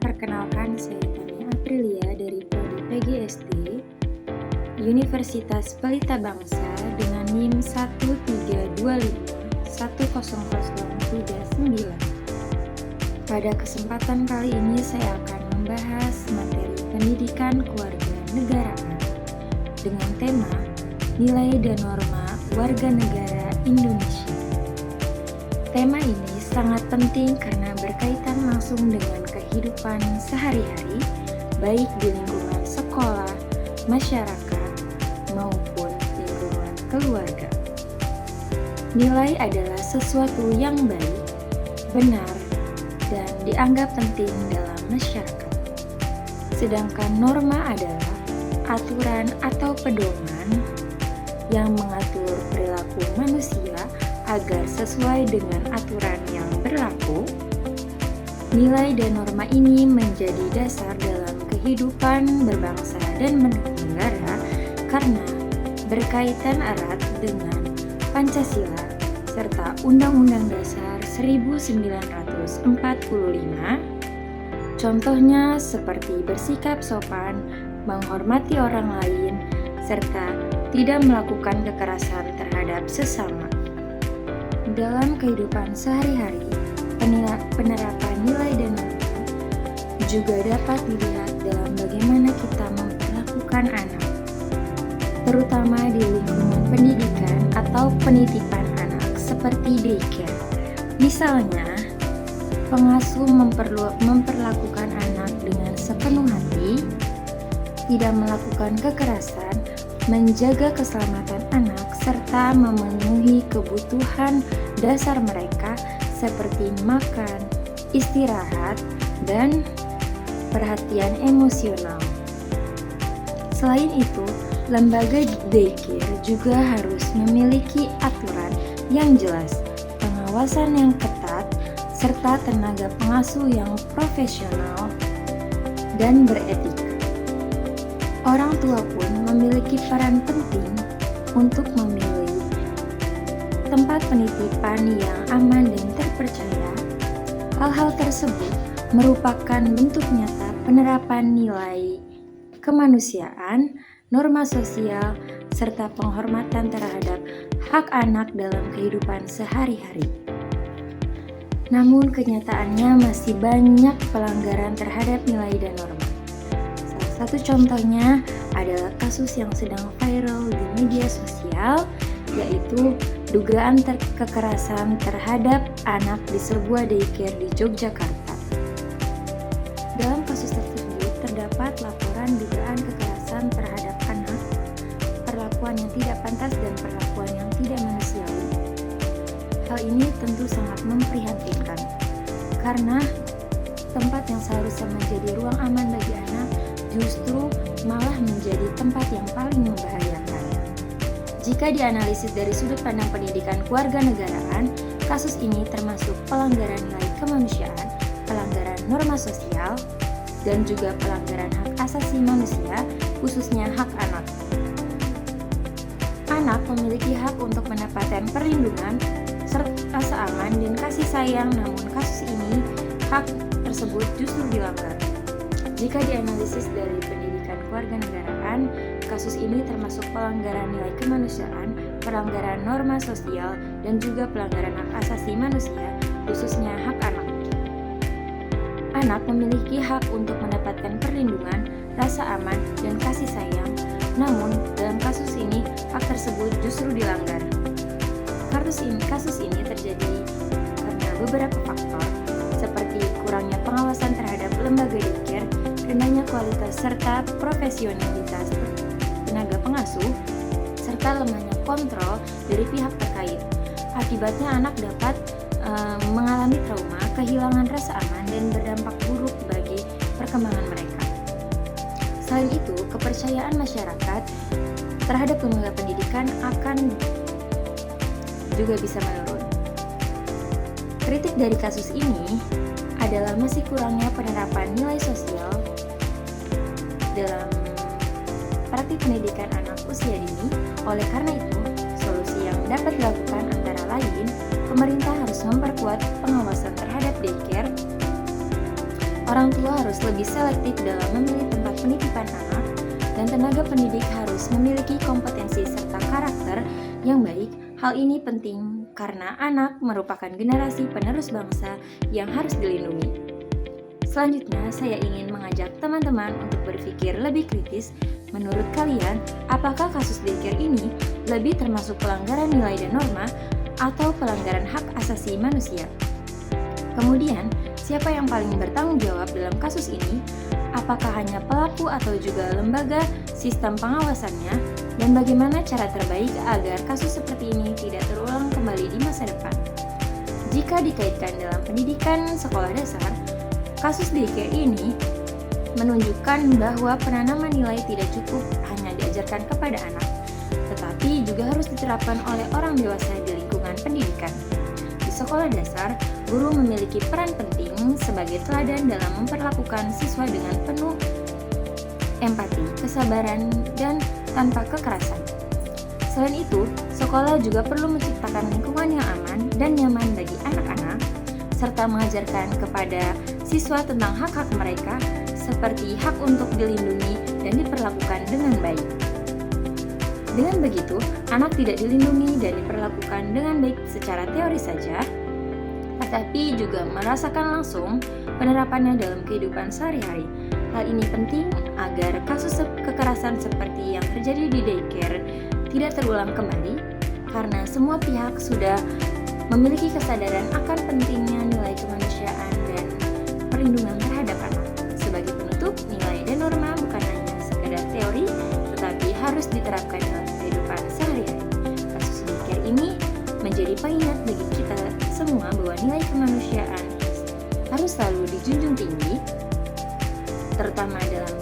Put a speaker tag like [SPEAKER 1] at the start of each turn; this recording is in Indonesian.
[SPEAKER 1] Perkenalkan, saya Tania Aprilia dari Prodi PGSD Universitas Pelita Bangsa dengan NIM 132510039. Pada kesempatan kali ini saya akan membahas materi pendidikan keluarga negaraan dengan tema nilai dan norma warga negara Indonesia. Tema ini sangat penting karena berkaitan langsung dengan kehidupan sehari-hari, baik di lingkungan sekolah, masyarakat, maupun lingkungan keluarga. Nilai adalah sesuatu yang baik, benar, dan dianggap penting dalam masyarakat. Sedangkan norma adalah aturan atau pedoman yang mengatur perilaku manusia agar sesuai dengan aturan yang berlaku. Nilai dan norma ini menjadi dasar dalam kehidupan berbangsa dan bernegara karena berkaitan erat dengan Pancasila serta Undang-Undang Dasar 1945. Contohnya seperti bersikap sopan, menghormati orang lain, serta tidak melakukan kekerasan terhadap sesama. Dalam kehidupan sehari-hari, penerapan nilai dan norma juga dapat dilihat dalam bagaimana kita memperlakukan anak, terutama di lingkungan pendidikan atau penitipan anak seperti daycare. Misalnya, pengasuh memperlakukan anak dengan sepenuh hati, tidak melakukan kekerasan, menjaga keselamatan anak, serta memenuhi kebutuhan dasar mereka seperti makan, istirahat, dan perhatian emosional. Selain itu, lembaga daycare juga harus memiliki aturan yang jelas, pengawasan yang ketat, serta tenaga pengasuh yang profesional dan beretika. Orang tua pun memiliki peran penting untuk memilih tempat penitipan yang aman dan terpercaya. Hal-hal tersebut merupakan bentuk nyata penerapan nilai kemanusiaan, norma sosial, serta penghormatan terhadap hak anak dalam kehidupan sehari-hari. Namun kenyataannya masih banyak pelanggaran terhadap nilai dan norma. Satu contohnya adalah kasus yang sedang viral di media sosial, yaitu dugaan kekerasan terhadap anak di sebuah daycare di Yogyakarta. Dalam kasus tersebut terdapat laporan dugaan kekerasan terhadap anak, perlakuan yang tidak pantas dan perlakuan yang tidak manusiawi. Hal ini tentu sangat memprihatinkan, karena tempat yang seharusnya menjadi ruang aman bagi anak justru malah menjadi tempat yang paling membahayakan. Jika dianalisis dari sudut pandang pendidikan kewarganegaraan, kasus ini termasuk pelanggaran nilai kemanusiaan, pelanggaran norma sosial, dan juga pelanggaran hak asasi manusia, khususnya hak anak. Anak memiliki hak untuk mendapatkan perlindungan, serta rasa aman dan kasih sayang, namun kasus ini, hak tersebut justru dilanggar. Jika dianalisis dari pendidikan kewarganegaraan, kasus ini termasuk pelanggaran nilai kemanusiaan, pelanggaran norma sosial, dan juga pelanggaran hak asasi manusia, khususnya hak anak. Anak memiliki hak untuk mendapatkan perlindungan, rasa aman, dan kasih sayang, namun dalam kasus ini, hak tersebut justru dilanggar. Kasus ini terjadi karena beberapa faktor, seperti kurangnya pengawasan terhadap lembaga daycare, rendahnya kualitas serta profesionalitas tenaga pengasuh, serta lemahnya kontrol dari pihak terkait. Akibatnya anak dapat mengalami trauma, kehilangan rasa aman, dan berdampak buruk bagi perkembangan mereka. Selain itu, kepercayaan masyarakat terhadap lembaga pendidikan akan juga bisa menurun. Kritik dari kasus ini adalah masih kurangnya penerapan nilai sosial dalam praktik pendidikan anak usia dini. Oleh karena itu, solusi yang dapat dilakukan antara lain, pemerintah harus memperkuat pengawasan terhadap daycare, Orang tua harus lebih selektif dalam memilih tempat penitipan anak, dan tenaga pendidik harus memiliki kompetensi serta karakter yang baik. Hal ini penting karena anak merupakan generasi penerus bangsa yang harus dilindungi. Selanjutnya, saya ingin mengajak teman-teman untuk berpikir lebih kritis. Menurut kalian, apakah kasus daycare ini lebih termasuk pelanggaran nilai dan norma atau pelanggaran hak asasi manusia? Kemudian, siapa yang paling bertanggung jawab dalam kasus ini? Apakah hanya pelaku atau juga lembaga sistem pengawasannya? Dan bagaimana cara terbaik agar kasus seperti ini tidak terulang kembali di masa depan? Jika dikaitkan dalam pendidikan sekolah dasar, kasus daycare ini menunjukkan bahwa penanaman nilai tidak cukup hanya diajarkan kepada anak, tetapi juga harus diterapkan oleh orang dewasa di lingkungan pendidikan. Di sekolah dasar, guru memiliki peran penting sebagai teladan dalam memperlakukan siswa dengan penuh empati, kesabaran, dan tanpa kekerasan. Selain itu, sekolah juga perlu menciptakan lingkungan yang aman dan nyaman bagi anak-anak, serta mengajarkan kepada siswa tentang hak-hak mereka, seperti hak untuk dilindungi dan diperlakukan dengan baik. Dengan begitu, anak tidak dilindungi dan diperlakukan dengan baik secara teori saja, tetapi juga merasakan langsung penerapannya dalam kehidupan sehari-hari. Hal ini penting agar kasus kekerasan seperti yang terjadi di daycare tidak terulang kembali, karena semua pihak sudah memiliki kesadaran akan pentingnya nilai kemanusiaan dan perlindungan terhadap anak. Sebagai penutup, nilai dan norma bukan hanya sekedar teori, tetapi harus diterapkan dalam kehidupan sehari-hari. Kasus daycare ini menjadi pengingat bagi kita semua bahwa nilai kemanusiaan harus selalu dijunjung tinggi, terutama dalam